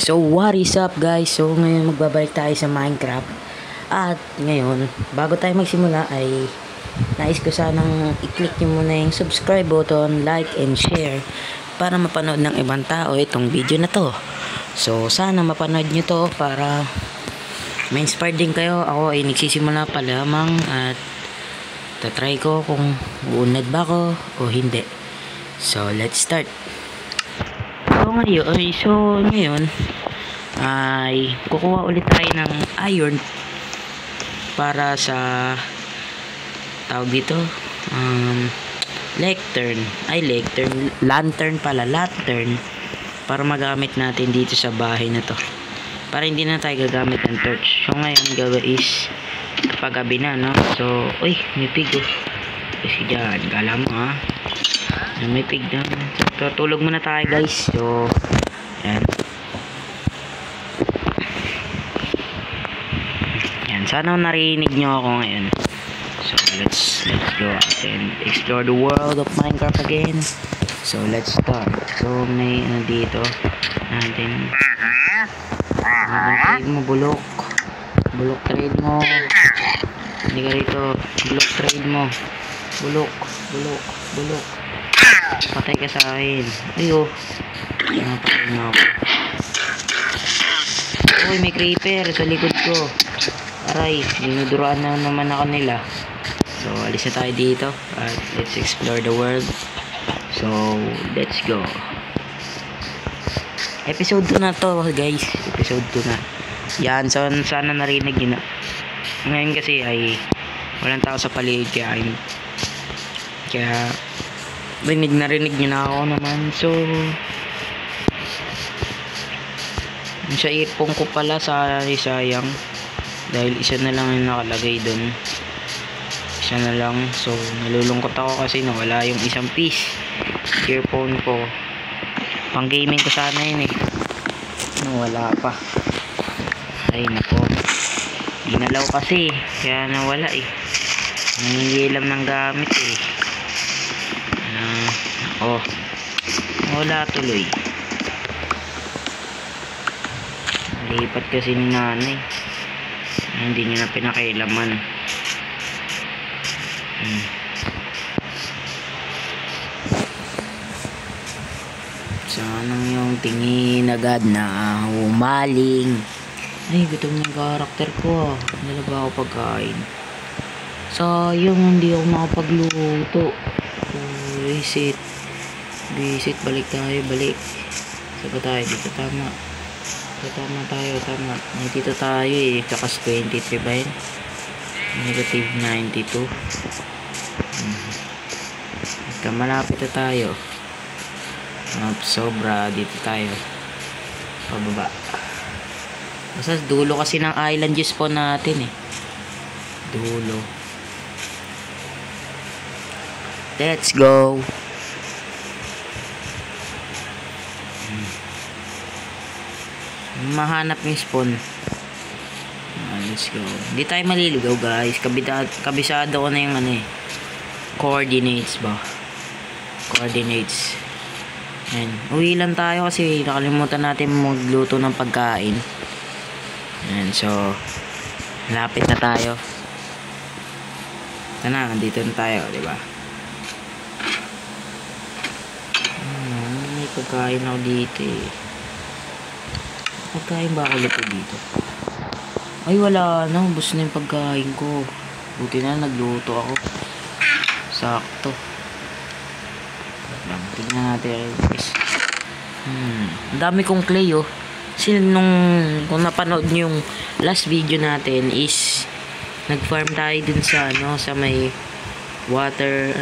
So what is up guys? So ngayon magbabalik tayo sa Minecraft. At ngayon, bago tayo magsimula ay nais ko sanang i-click nyo muna yung subscribe button, like and share para mapanood ng ibang tao itong video na to. So sana mapanood nyo to para ma-inspire din kayo. Ako ay nagsisimula pa lamang at tatry ko kung uunad ba ako o hindi. So let's start. So ngayon ay kukuha ulit tayo ng iron para sa tawag dito lantern para magamit natin dito sa bahay na to, para hindi na tayo gagamit ng torch. So ngayon gawin is kapag gabi na, no? So uy, may pig oh. Kasi dyan, kala mo ha, may pig na. So tulog muna tayo guys. So yan. Sana narinig nyo ako ngayon. So let's go out and explore the world of Minecraft again. So let's start. So may ano dito natin. Trade mo, bulok trade mo. Hindi ka rito, bulok trade mo. Bulok. Patay ka sa akin. Ayo. Napatay nga ako. Uy, may creeper sa likod ko. Aray, dinuduruan na naman ako nila. So, alis na tayo dito at let's explore the world. So, let's go. Episode 2 na to guys. Episode 2 na. Yan, so, sana narinig yun na. Ngayon kasi ay walang tao sa paligid kaya narinig nyo na ako naman. So, sa earphone ko pala, sayang. Dahil isa na lang yung nakalagay dun. Isa na lang. So nalulungkot ako kasi nawala yung isang piece. Earphone ko. Pang gaming ko sana yun eh. Nawala pa. Ay nako. Ginalaw kasi. Kaya nawala eh. Nangingilam ng gamit eh. Nako. Wala tuloy. Lipat kasi ni nanay. Hindi nyo na pinakailaman. Sanang yung tingin agad na humaling. Ay, gutom yung karakter ko. Nala ba ako pagkain? Sayang, hindi ako makapagluto. Visit, balik tayo, balik. Saba tayo dito, tama. Tama. Dito tayo eh. Takas 23 ba yun? Negative 92. Malapit na tayo. Sobra. Dito tayo. Pababa. Basta dulo kasi ng island yung spawn natin eh. Dulo. Let's go. Mahanap yung spawn. Let's go. Hindi tayo maliligaw guys. Kabisado ko na yung ano eh, coordinates ba? Coordinates. Ayan. Uwi lang tayo kasi nakalimutan natin magluto ng pagkain. Ayan. So lapit na tayo. Tana, nandito na tayo, diba? May pagkain ako dito eh. Pagkain ba ako luto dito? Ay wala na, ubos na yung pagkain ko. Buti na nagluto ako. Sakto. Tignan natin guys. Ang dami kong clay oh. Kasi kung napanood nyo yung last video natin is nag-farm tayo dun sa sa may water,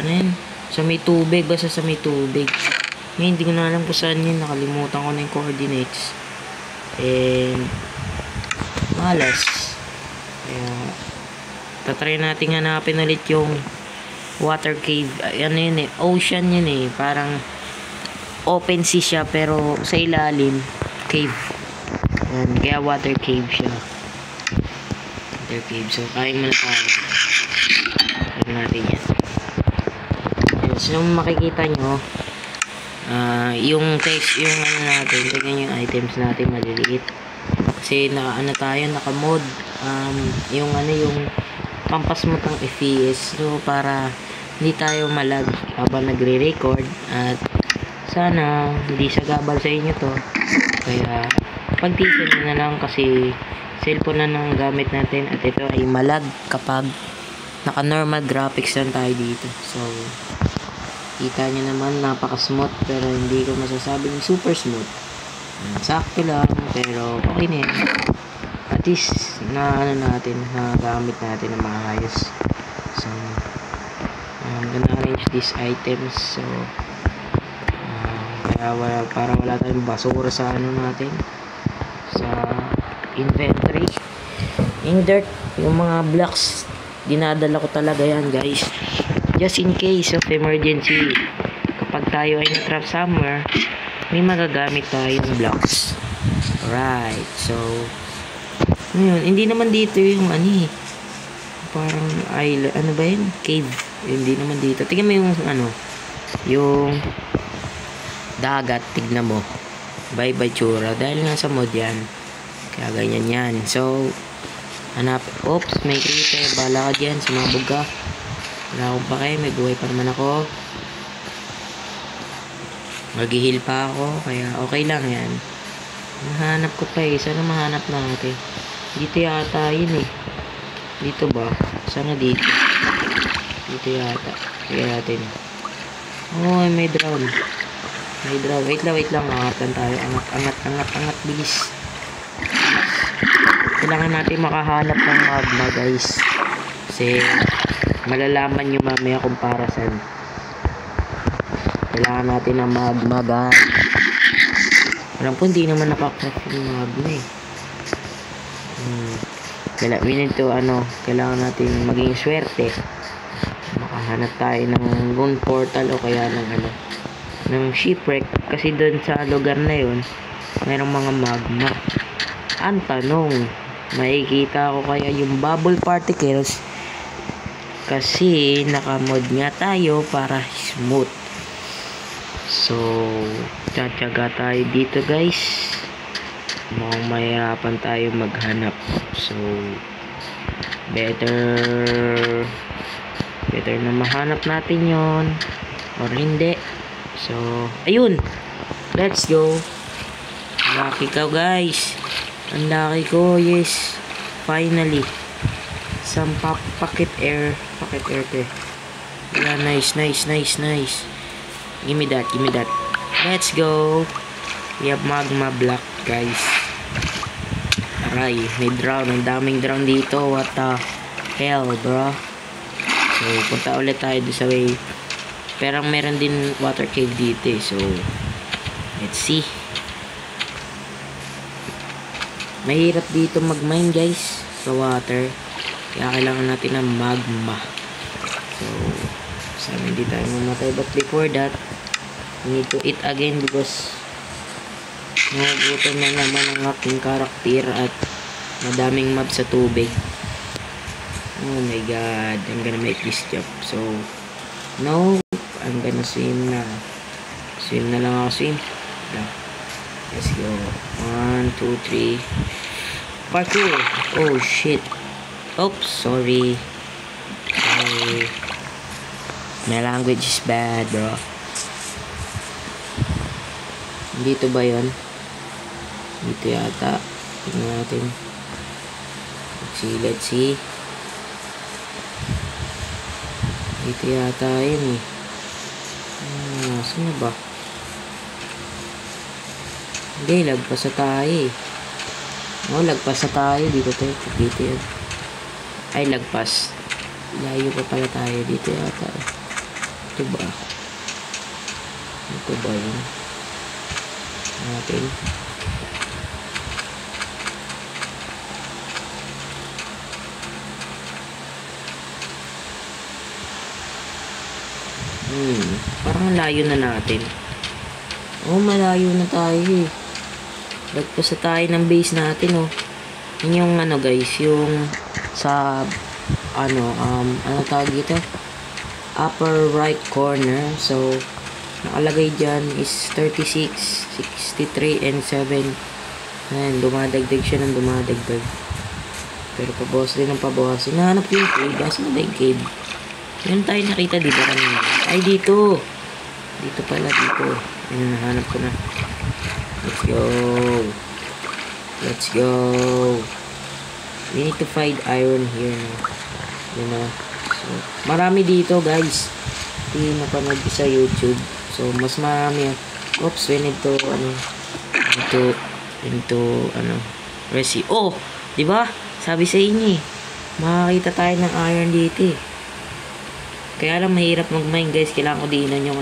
sa may tubig, basta sa may tubig. Ngayon hindi ko na alam kung saan yun, nakalimutan ko na yung coordinates. And malas. Kaya tatry natin hanapin ulit yung water cave. Ano yun eh, ocean yun eh, parang open sea siya pero sa ilalim cave. And kaya water cave siya. Water cave. So kain muna tayo. Kain natin yan. So makikita nyo Yung text, yung ano natin, tingnan yung items natin maliliit. Kasi naka-mod. Yung pampasmooth ng FPS. So, para hindi tayo malag habang nagre-record. At sana, hindi sagabal sa inyo to. Kaya, pagtisan nyo na lang kasi cellphone na nang gamit natin. At ito ay malag kapag naka-normal graphics lang tayo dito. So, kita nyo naman, napaka-smooth. Pero hindi ko masasabing super smooth. Sakto lang, pero okay na yan. At least, na gamit natin na maayos. So, I'm gonna arrange these items. So, para wala tayong basura sa natin. Sa inventory. Yung dirt, yung mga blocks, dinadala ko talaga yan, guys. Just in case of emergency. Kapag tayo ay na-trap somewhere, may magagamit tayong blocks. Alright, so ngayon, hindi naman dito yung parang island, ano ba yun? Cave. Hindi naman dito. Tingnan mo yung yung dagat, tignan mo. Bye tsura. Dahil nga sa mod yan. Kaya ganyan yan. So, hanap. Oops, may creeper. Bala ka dyan, sumabog ka. Wala akong pakay, may buhay pa naman ako. Mag-heal pa ako, kaya okay lang yan. Mahanap ko pa sana mahanap natin. Dito yata yun Dito ba? Sana dito. Dito yata. Kaya natin. Oh, may drown. May drown. Wait lang. Angat lang tayo. Angat. Bilis. Kailangan natin makahanap ng magma, guys. Kasi malalaman nyo mamaya kung para saan. Kailangan natin ng magma, guys. Alam po, hindi naman nakakraft yung magma we need to, kailangan natin maging swerte. Makahanap tayo ng moon portal o kaya ng shipwreck. Kasi doon sa lugar na yun, mayroong mga magma. Ang tanong, makikita ko kaya yung bubble particles? Kasi nakamod nga tayo para smooth. So, tsatsaga tayo dito, guys. Mukhang mahirapan tayo maghanap. So, better na mahanap natin yon or hindi. So, ayun. Let's go. Lucky ka, guys. Ang lucky ko, yes. Finally. Some pocket air te. Yeah, nice. Give me that. Let's go. We have magma block, guys. Aray, may drown. Ang daming drown dito. What the hell, bro? So, punta ulit tayo doon sa way. Pero meron din water cave dito So, let's see. Mahirap dito mag-mine, guys. Sa water. Kaya kailangan natin ng magma. So, sana hindi tayo mamatay. But before that, we need to eat again because nagugutom na naman ang aking karakter at madaming mob sa tubig. Oh my god, I'm gonna make this jump. So, no, I'm gonna swim na. Swim na lang ako, Let's go. 1, 2, 3. Parkour. Oh shit. Oops, sorry. My language is bad, bro. Dito ba yun? Dito yata. Tingnan natin. Let's see. Dito yata yun saan na ba? Hindi, lagpas na tayo lagpas na tayo. Dito yun. Ay, lagpas. Layo pa pala tayo. Dito yata. Ito ba? Ito ba yun? Natin. Parang layo na natin. Oh, malayo na tayo Lagpas na tayo ng base natin Yun yung guys, yung sa ano tawag dito? Upper right corner. So, nakalagay dyan is 36, 63, and 7. Ayan, dumadagdag siya ng dumadagdag. Pero pabawas din ng pabawas. Hinahanap ko yung cave. Asa na ba yung cave? Yan tayo nakita, di ba kanina? Ay, dito. Dito pala, dito. Ayan, nahanap ko na. Let's go. Let's go. We need to find iron here. You know. So, marami dito, guys. Hindi napanood ko sa YouTube. So, mas marami. Oops, we need to, into, resi. Oh! Diba? Sabi sa inyo eh. Makakita tayo ng iron dito eh. Kaya lang mahirap mag-mine, guys. Kailangan ko diinan yung,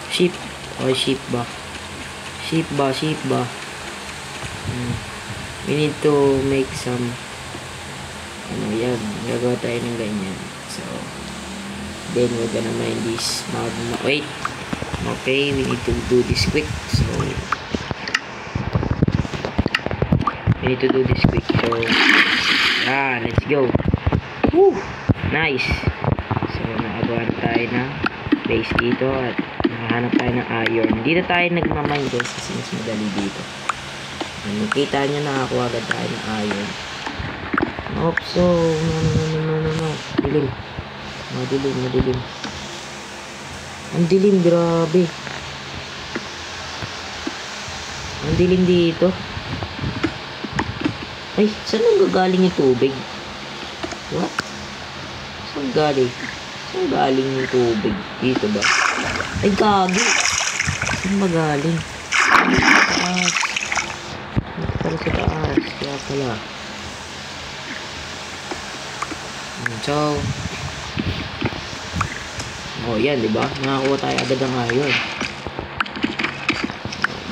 sheep. O, sheep ba? Sheep ba? We need to make some, yan. Gagawa tayo ng ganyan. So, then we're gonna mine this magma. Wait. Okay, we need to do this quick. So, we need to do this quick. So, let's go. Woo! Nice. So, nakagawa na tayo na base dito at nakahanap tayo ng iron. Dito tayo nagmamine, guys, kasi mas madali dito. Nakita nyo, nakakuha agad tayo ng iron. Oops, so, no. Dilim. Madilim. Ang dilim, grabe. Ang dilim dito. Ay, saan ang gagaling yung tubig? What? Saan galing? Saan galing yung tubig? Dito ba? Ay, gagi. Saan ba galing? Taas. Dito pala sa taas. Kaya pala. So, yan, diba? Nakakuha tayo agad ng iron.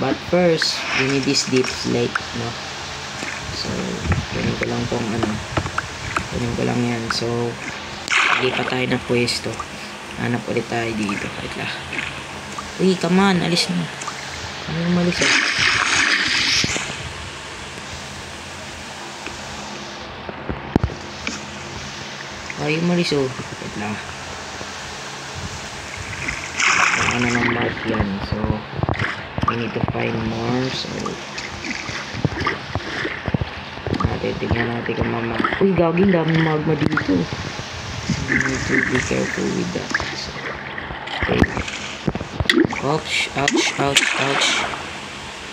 But first, we need this deep slate, no? So, kunin ko lang tong kunin ko lang yan. So, hindi pa tayo na pwesto. Hanap ulit tayo dito. Wait lang. Uy, come on, alis na. Ano umalis ah? Ay, umalis oh. Wait lang. Ano ng mark yan. So, we need to find more. So, tignan natin kung uy, gaging daming magma dito. We need to be careful with that. So, okay. Ouch.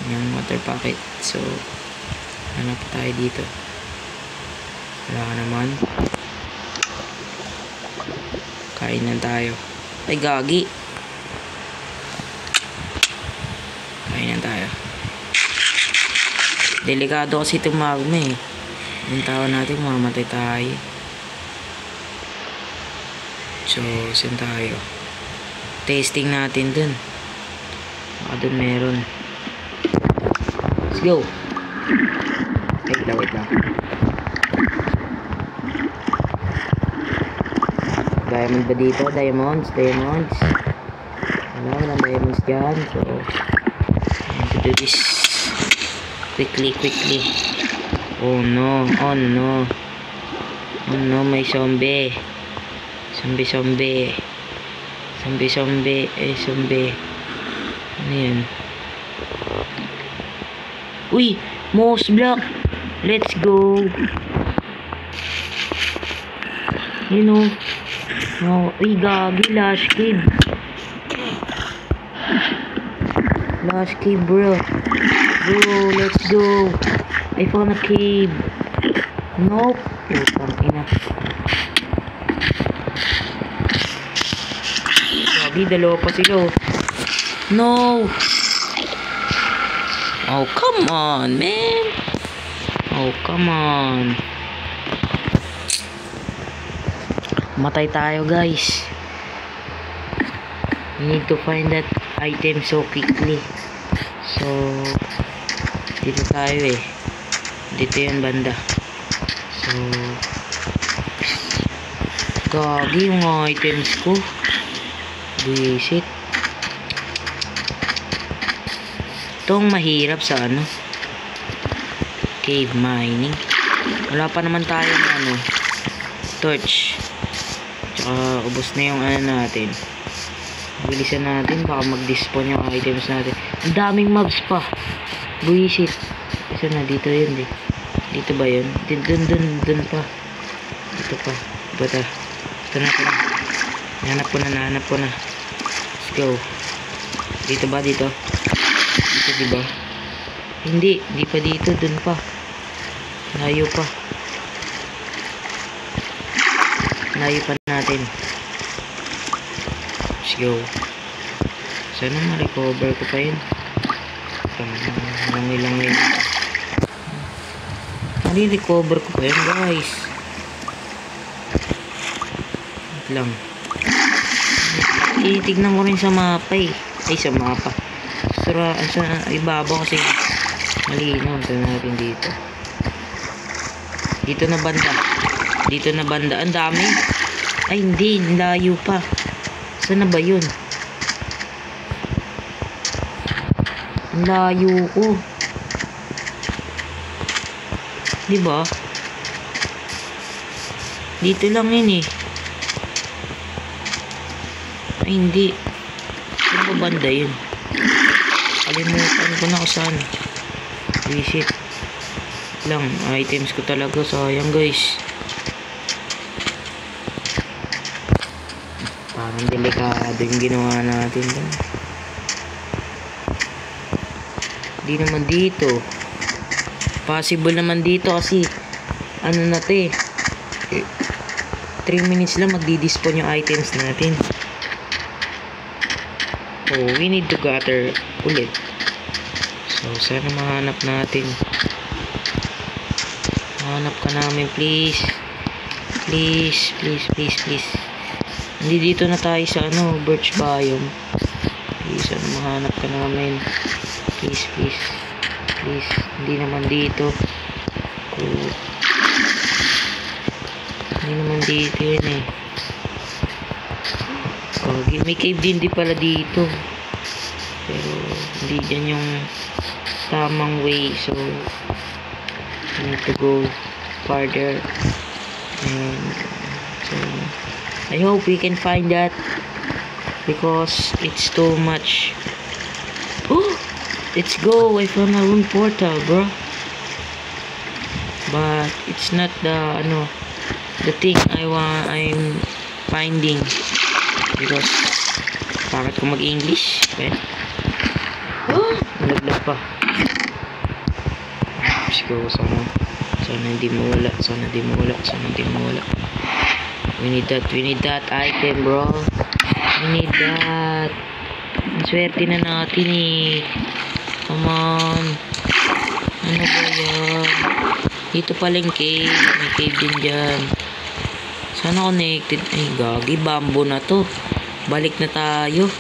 Yung water pocket. So, hanap tayo dito. Wala ka naman. Kainan tayo. Ay, gagi. Kainan tayo. Delikado kasi itong magma eh. Yung tao natin, mamatay tayo. So, saan tayo? Testing natin dun. Baka dun meron. Let's go. Wait lang. Diamond ba dito? Diamonds. Wala ng diamonds dyan. So, I need to do this quickly. Oh no, may zombie. Zombie. Ano yan? Uy, mouse block. Let's go. You know. Oh, uy, gagi, Lash Cave. Bro. Let's go. I found a cave. Nope. Putang ina. Sabi, dalawa pa sila. No. Oh, come on, man. Matay tayo, guys. We need to find that item so quickly. So, dito tayo eh. Dito yun banda. So, gagi yung items ko. Buisit. Itong mahirap sa cave mining. Wala pa naman tayong torch. Tsaka ubos na yung natin. Bilisan natin, baka mag-despawn yung items natin. Ang daming mobs pa. Buisit. Isa na, dito yun eh. Dito ba yun? Dun pa. Dito pa. Ito na. Nahanap ko na. Let's go. Dito ba? Dito diba? Hindi pa dito. Dun pa. Layo pa natin. Let's go. Sana ma-recover ko pa yun. Langoy. Recover ko pa yun, guys. Wait lang. Tinitignan ko rin sa mapa eh. Ay, sa mapa. Sa ibabaw kasi malinaw. Ito natin dito. Dito na banda. Ang dami. Ay, hindi. Layo pa. Saan na ba yun? Ang layo ko. Diba? Dito lang yun eh. Ay, hindi. Saan ba banda yun? Kalimutan ko na kung saan. Visit lang. Items ko talaga. Sayang, guys. Parang delikado yung ginawa natin doon. Hindi naman dito. Possible naman dito kasi ano na to eh. 3 minutes lang magdi-despawn yung items natin. Oh, we need to gather ulit. So, sana mahanap natin. Mahanap ka namin, please. Please. Hindi dito na tayo sa birch biome. Please, sana mahanap ka namin. Please. Hindi naman dito. Cool. Hindi naman dito yun eh. May cave din pala dito. Pero hindi dyan yung tamang way. So I need to go farther. And so I hope we can find that because it's too much. Oh, let's go. I found my own portal, bro. But it's not the thing I'm finding. Because bakit ko mag-English? Okay. Nalaglag pa. Let's go. Sana hindi mawala. We need that item, bro. We need that. Ang swerte na natin eh. Come on. Ano ba yan? Dito pala yung cave. May cave din dyan. Sana connected. Ay, gagi. Bamboo na to. Balik na tayo.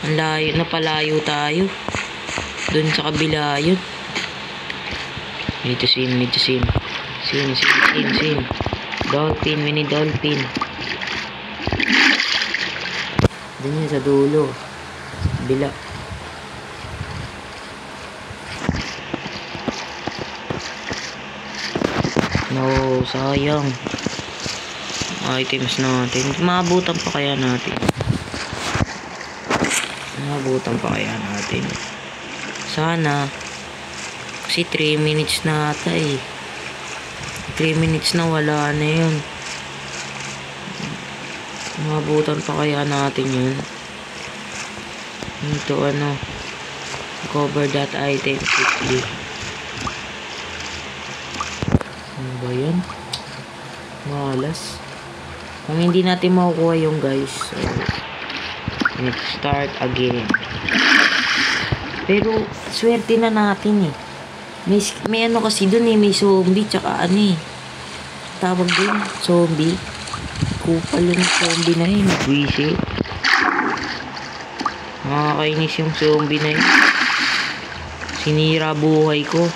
Ang layo. Napalayo tayo. Doon sa kabila yun. We need to swim. Swim. Dolphin. We need dolphin. Doon yun sa dulo. Bila. No, sayang. Items natin. Maabutan pa kaya natin. Sana. Kasi 3 minutes na ata eh. 3 minutes na wala na yun. Maabutan pa kaya natin yun. Ito cover that item quickly. Ano ba yan? Malas. Kung hindi natin makukuha yung guys, so let's start again. Pero swerte na natin eh. May kasi dun eh, may zombie tsaka tawag din, zombie. Kupal yung zombie na yun, buwisit. Nakakainis yung zombie na yun. Sinira buhay ko.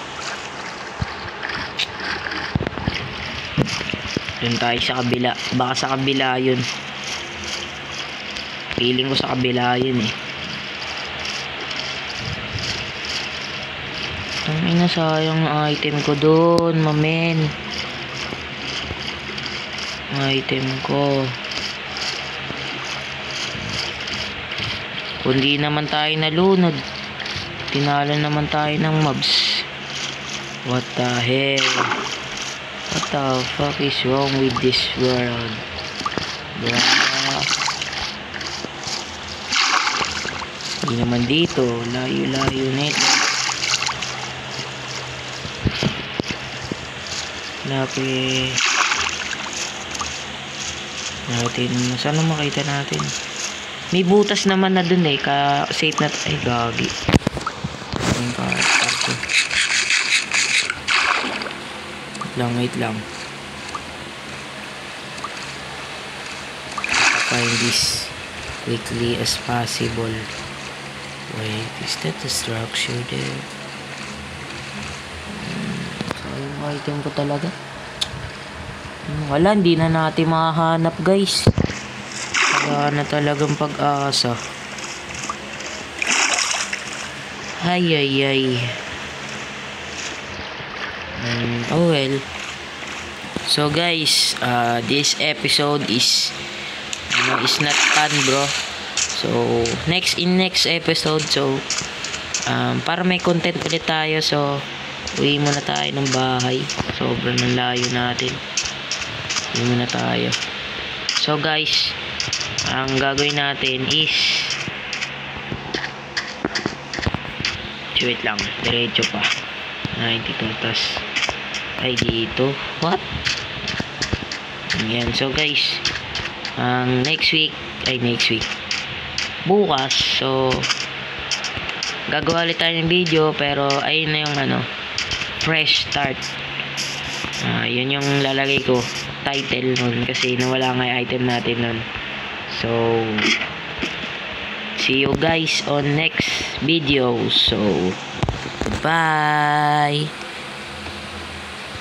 Doon tayo sa kabila. Baka sa kabila yun. Feeling ko sa kabila yun eh. Ang sayang item ko doon, mamen. Item ko. Kundi naman tayo nalunod. Tinalo naman tayo ng mobs. What the hell? What the fuck is wrong with this world? Bruh. Hindi naman dito. Layo-layo nito. Lapit. Natin. Sana makita natin. May butas naman na dun eh. Safe na. Ay, gagi. Wait lang. Find this quickly as possible. Wait, is that the structure there? So, yung item ko talaga. Wala, hindi na natin mahanap, guys. Wala na talagang pag-asa. Ay. Oh well. So guys, this episode is not fun, bro. So next episode, so para may content ulit tayo, so uwi muna tayo ng bahay. Sobrang layo natin. Uwi muna tayo. So guys, ang gagawin natin is wait lang, diretso pa 92 tas ay dito, what? Yan, so guys, next week bukas, so gagawa ulit tayo ng video, pero ayun na yung fresh start. Yun yung lalagay ko title nun, kasi nawala nga yung item natin nun. So see you guys on next video. So bye.